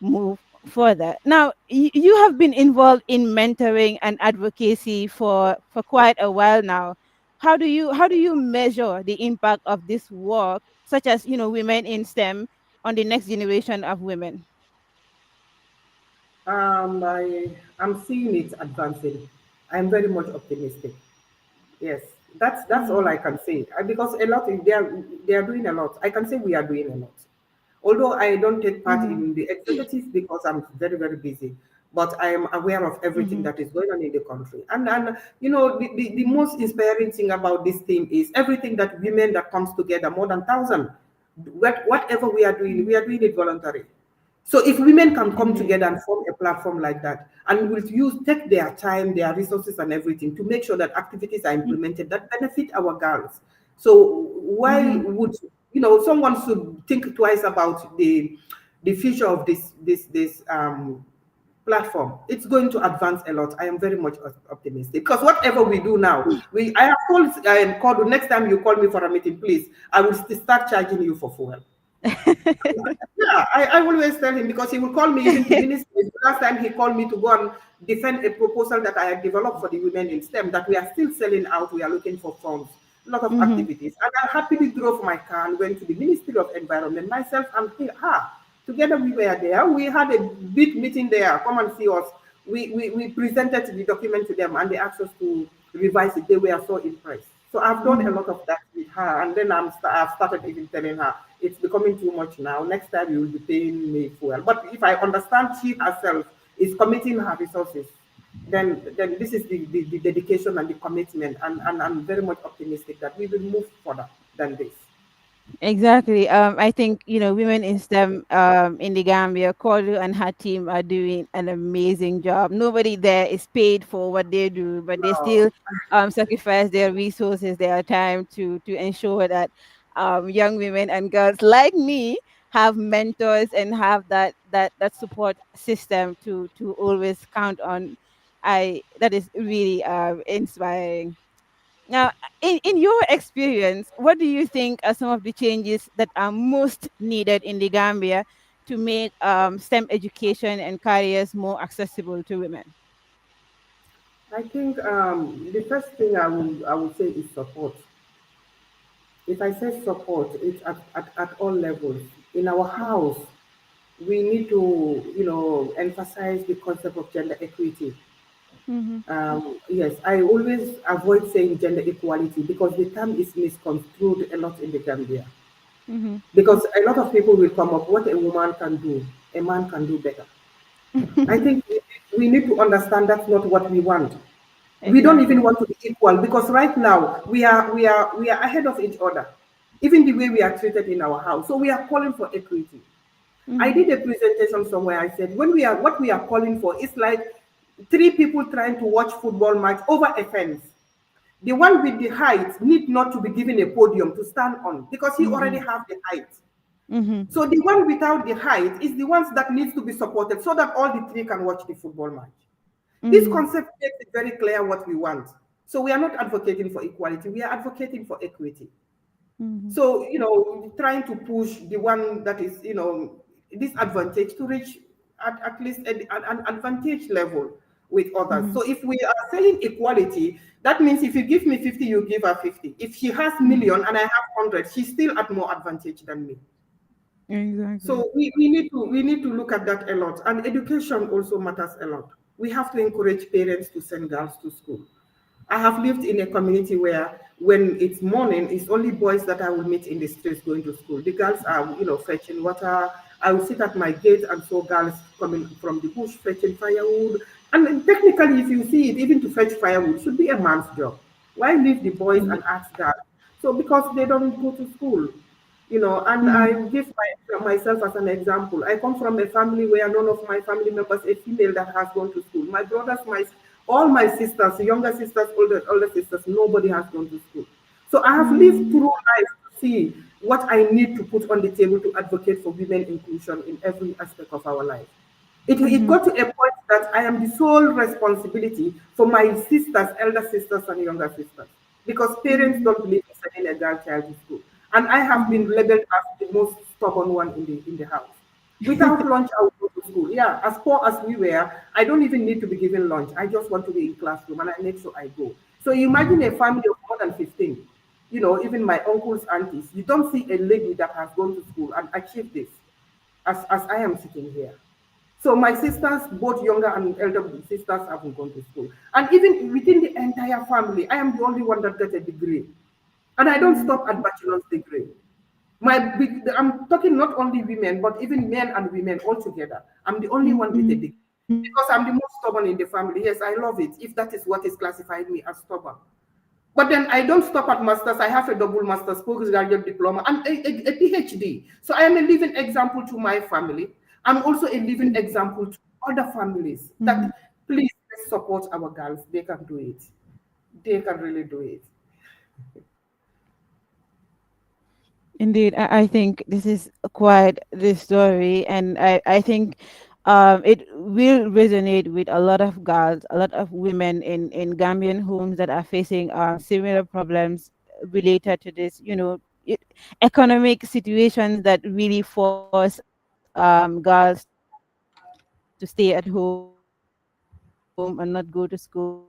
move further. Now, you have been involved in mentoring and advocacy for quite a while now. How do you measure the impact of this work, such as women in STEM, on the next generation of women? I'm seeing it advancing. I'm very much optimistic. Yes, that's all Mm-hmm. I can say. Because a lot they are doing a lot. I can say we are doing a lot. Although I don't take part Mm-hmm. in the executive because I'm very very busy, but I am aware of everything Mm-hmm. that is going on in the country. And the most inspiring thing about this team is everything that women that comes together, more than 1,000. Whatever we are doing it voluntary. So if women can come Indeed. together and form a platform like that, and will take their time, their resources, and everything to make sure that activities are implemented that benefit our girls. So why Mm-hmm. would someone should think twice about the future of this platform? It's going to advance a lot. I am very much optimistic because whatever we do now, I have called next time you call me for a meeting, please. I will start charging you for fuel. Yeah, I always tell him because he will call me even to ministry. Last time he called me to go and defend a proposal that I had developed for the women in STEM that we are still selling out. We are looking for funds, a lot of Mm-hmm. activities. And I happily drove my car and went to the Ministry of Environment. Myself and together we were there. We had a big meeting there. Come and see us. We presented the document to them and they asked us to revise it. They were so impressed. So I've done a Mm-hmm. lot of that with her, and then I've started even telling her it's becoming too much now. Next time you will be paying me fuel. But if I understand she herself is committing her resources, then this is the dedication and the commitment, and I'm very much optimistic that we will move further than this. Exactly. I think women in STEM in the Gambia, Kodu and her team are doing an amazing job. Nobody there is paid for what they do, but they Uh, still sacrifice their resources, their time to ensure that young women and girls like me have mentors and have that support system to always count on. I That is really inspiring. Now, in your experience, what do you think are some of the changes that are most needed in the Gambia to make STEM education and careers more accessible to women? I think the first thing I would say is support. If I say support, it's at all levels. In our Mm-hmm. house, we need to, emphasize the concept of gender equity. Mm-hmm. Yes, I always avoid saying gender equality because the term is misconstrued a lot in the Gambia. Mm-hmm. Because a lot of people will come up, what a woman can do, a man can do better. I think we need to understand that's not what we want. We don't even Exactly. want to be equal because right now we are ahead of each other, even the way we are treated in our house. So we are calling for equity. I Mm-hmm. did a presentation somewhere. I said, when we are what we are calling for is like three people trying to watch football match over a fence. The one with the height need not to be given a podium to stand on because he already Mm-hmm. have the height. Mm-hmm. So the one without the height is the ones that needs to be supported so that all the three can watch the football match. This Mm-hmm. concept makes it very clear what we want. So we are not advocating for equality, we are advocating for equity. Mm-hmm. So, trying to push the one that is, disadvantaged to reach at least an advantage level with others. Mm-hmm. So if we are saying equality, that means if you give me 50, you give her 50. If she has Mm-hmm. million and I have 100, she's still at more advantage than me. Exactly. So we need to look at that a lot. And education also matters a lot. We have to encourage parents to send girls to school. I have lived in a community where when it's morning, it's only boys that I will meet in the streets going to school. The girls are, fetching water. I will sit at my gate and saw girls coming from the bush fetching firewood. And technically, if you see it, even to fetch firewood should be a man's job. Why leave the boys and ask girls? So because they don't go to school. And I Mm-hmm. give myself as an example. I come from a family where none of my family members a female that has gone to school. My brothers, all my sisters, younger sisters, older sisters, nobody has gone to school. So I have lived Mm-hmm. through life to see what I need to put on the table to advocate for women inclusion in every aspect of our life. It Mm-hmm. got to a point that I am the sole responsibility for my sisters, elder sisters, and younger sisters, because parents Mm-hmm. don't believe in sending a girl child to school. And I have Mm-hmm. been labeled as the most stubborn one in the house. Without lunch, I would go to school. Yeah, as poor as we were, I don't even need to be given lunch. I just want to be in classroom and I make sure I go. So you imagine a family of more than 15, even my uncles, aunties. You don't see a lady that has gone to school and achieved this as I am sitting here. So my sisters, both younger and elder sisters, haven't gone to school. And even within the entire family, I am the only one that got a degree. And I don't Mhm. stop at bachelor's degree. I'm talking not only women, but even men and women all together. I'm the only one with a degree. Mhm. Because I'm the most stubborn in the family. Yes, I love it, if that is what is classifying me as stubborn. But then I don't stop at masters. I have a double master's, postgraduate diploma, and a PhD. So I am a living example to my family. I'm also a living example to other families Mhm. that please let's support our girls. They can do it. They can really do it. Indeed, I think this is quite the story, and I think it will resonate with a lot of girls, a lot of women in Gambian homes that are facing similar problems related to this, economic situations that really force girls to stay at home and not go to school.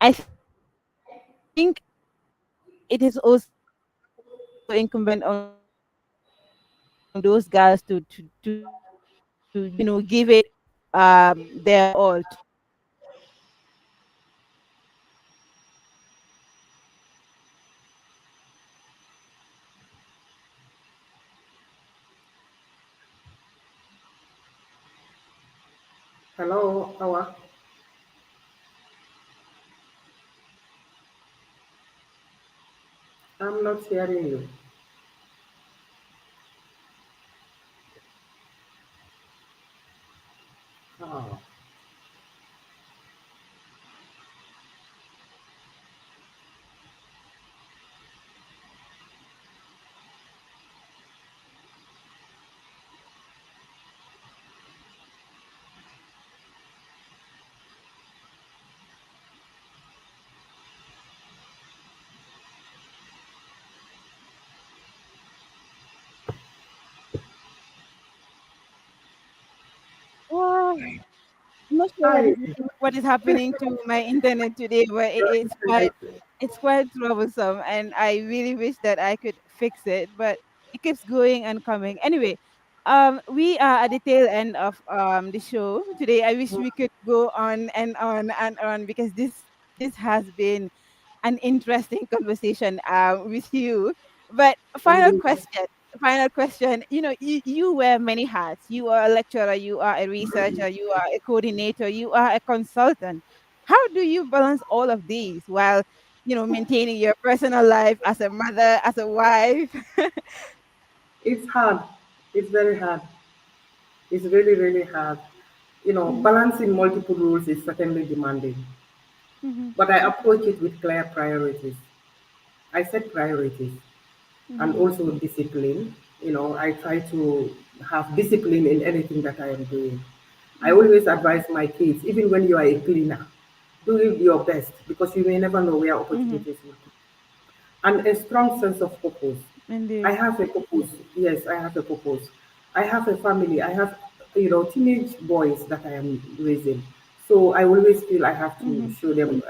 I think it is also incumbent on those girls to give it their all to Hello, Awa. I'm not hearing you. Oh. Ah, I'm not sure Hi. what is happening to my internet today, but Your it's quite internet. troublesome, and I really wish that I could fix it, but it keeps going and coming. Anyway, we are at the tail end of the show today. I wish we could go on and on and on because this has been an interesting conversation with you. But Indeed. final question. You wear many hats. You are a lecturer, you are a researcher, you are a coordinator, you are a consultant. How do you balance all of these while, maintaining your personal life as a mother, as a wife? It's hard. It's very hard. It's really, really hard. Mhm, Balancing multiple rules is certainly demanding, mhm, but I approach it with clear priorities. I set priorities and mhm, also discipline. I try to have discipline in anything that I am doing. I mhm, always advise my kids, even when you are a cleaner, do your best because you may never know where mhm. opportunities will come. And a strong sense of purpose. I Indeed. have a purpose. Yes, I have a purpose. I have a family. I have, teenage boys that I am raising. So I always feel I have to Mhm, show them,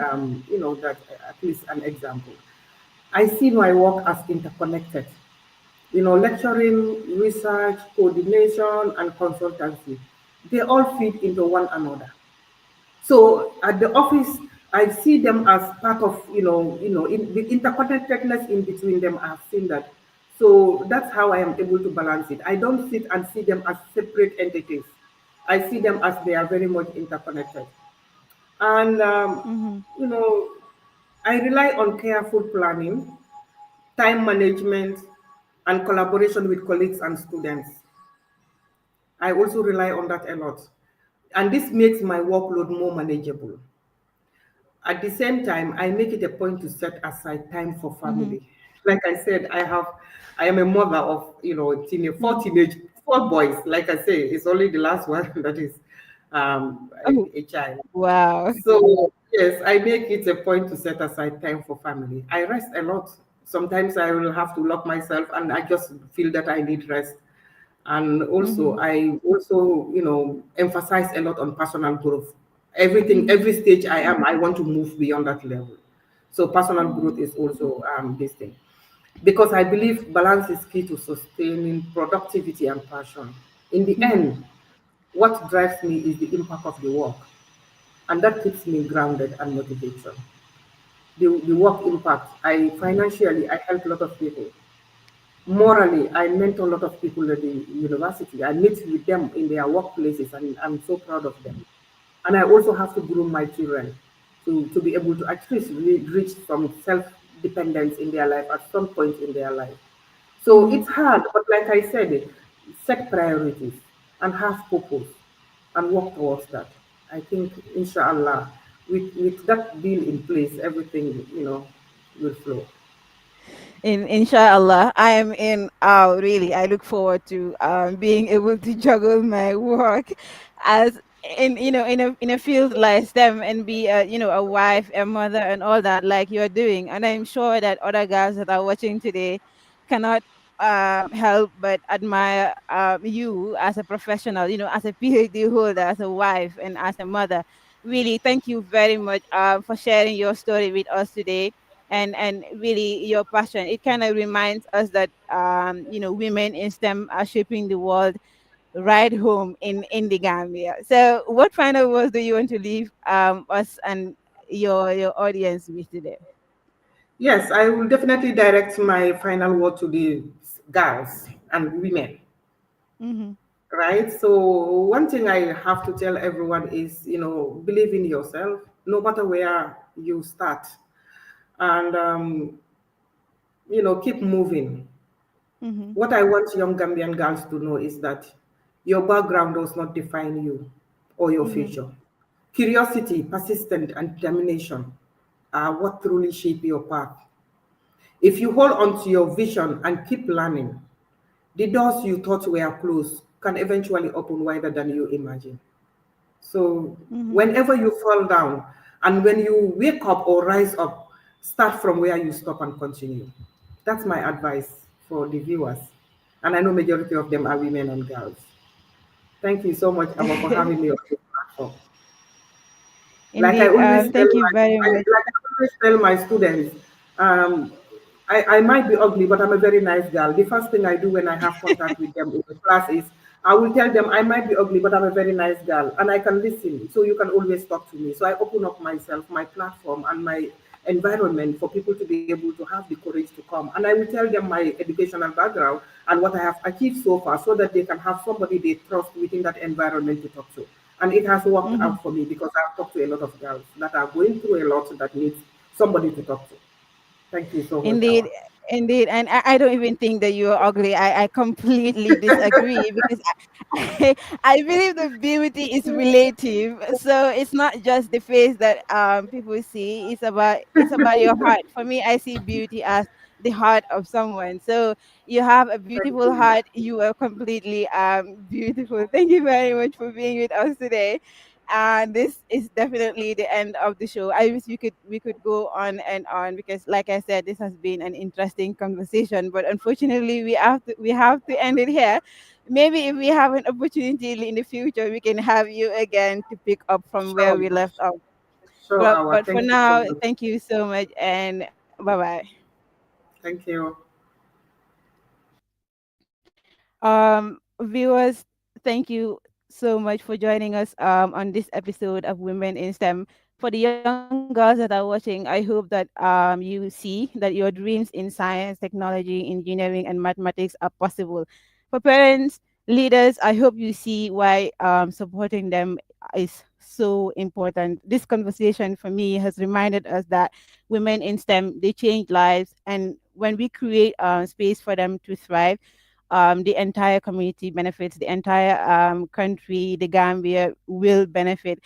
that at least an example. I see my work as interconnected. Lecturing, research, coordination, and consultancy, they all feed into one another. So at the office, I see them as part of, the interconnectedness in between them. I've seen that. So that's how I am able to balance it. I don't sit and see them as separate entities. I see them as they are very much interconnected. And, mhm, you know, I rely on careful planning, time management, and collaboration with colleagues and students. I also rely on that a lot. And this makes my workload more manageable. At the same time, I make it a point to set aside time for mhm, family. Like I said, I am a mother of, mhm. four boys. Like I say, it's only the last one that is Oh, a child. wow. So yes, I make it a point to set aside time for family. I rest a lot. Sometimes I will have to lock myself, and I just feel that I need rest. And also, Mhm. I also, emphasize a lot on personal growth. Everything, Mhm. every stage I am, I want to move beyond that level. So personal growth Mhm. is also this thing, because I believe balance is key to sustaining productivity and passion. In the Mhm. end, what drives me is the impact of the work, and that keeps me grounded and motivated. The work impact, I financially, I help a lot of people. Morally, I mentor a lot of people at the university. I meet with them in their workplaces, and I'm so proud of them. And I also have to groom my children to be able to at least reach some self-dependence in their life at some point in their life. So Mhm. it's hard, but like I said, set priorities and have purpose and work towards that. I think, inshallah, with that deal in place, everything, will flow. In inshallah, I am in really I look forward to being able to juggle my work as in a field like STEM and be a a wife, a mother and all that like you're doing. And I'm sure that other guys that are watching today cannot help but admire you as a professional, as a PhD holder, as a wife and as a mother. Really, thank you very much for sharing your story with us today, and really your passion. It kind of reminds us that women in STEM are shaping the world right home in the Gambia. So what final words do you want to leave us and your audience with today? Yes, I will definitely direct my final word to the girls and women, Mm-hmm, right? So, one thing I have to tell everyone is, believe in yourself, no matter where you start, and, keep moving. mm-hmm, What I want young Gambian girls to know is that your background does not define you or your mm-hmm, future. Curiosity, persistence, and determination are what truly shape your path. If you hold on to your vision and keep learning, the doors you thought were closed can eventually open wider than you imagine. So, mm-hmm. whenever you fall down and when you wake up or rise up, start from where you stop and continue. That's my advice for the viewers. And I know majority of them are women and girls. Thank you so much, Awa, for having me on this platform. Like I Indeed. always tell Thank you my, very I, much. like I always tell my students, um, I might be ugly, but I'm a very nice girl. The first thing I do when I have contact with them in the class is I will tell them I might be ugly, but I'm a very nice girl, and I can listen. So you can always talk to me. So I open up myself, my platform, and my environment for people to be able to have the courage to come. And I will tell them my educational background and what I have achieved so far, so that they can have somebody they trust within that environment to talk to. And it has worked Mm-hmm. out for me because I've talked to a lot of girls that are going through a lot that needs somebody to talk to. Thank you so much, Indeed, Awa. indeed, and I don't even think that you're ugly. I completely disagree because I believe the beauty is relative. So it's not just the face that people see. It's about your heart. For me, I see beauty as the heart of someone. So you have a Thank beautiful you. heart. You are completely beautiful. Thank you very much for being with us today. And this is definitely the end of the show. I wish we could go on and on because, like I said, this has been an interesting conversation. But unfortunately, we have to end it here. Maybe if we have an opportunity in the future, we can have you again to pick up from where Sure, we left off. sure, But Awa. for Thank you so now, much. thank you so much and bye bye. Thank you. Viewers, thank you so much for joining us on this episode of Women in STEM. For the young girls that are watching, I hope that you see that your dreams in science, technology, engineering, and mathematics are possible. For parents, leaders, I hope you see why supporting them is so important. This conversation for me has reminded us that women in STEM, they change lives, and when we create space for them to thrive, the entire community benefits, the entire country, the Gambia will benefit.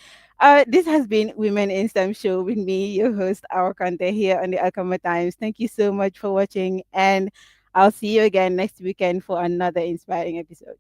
This has been Women in STEM show with me, your host, our content here on the Alkamba Times. Thank you so much for watching, and I'll see you again next weekend for another inspiring episode.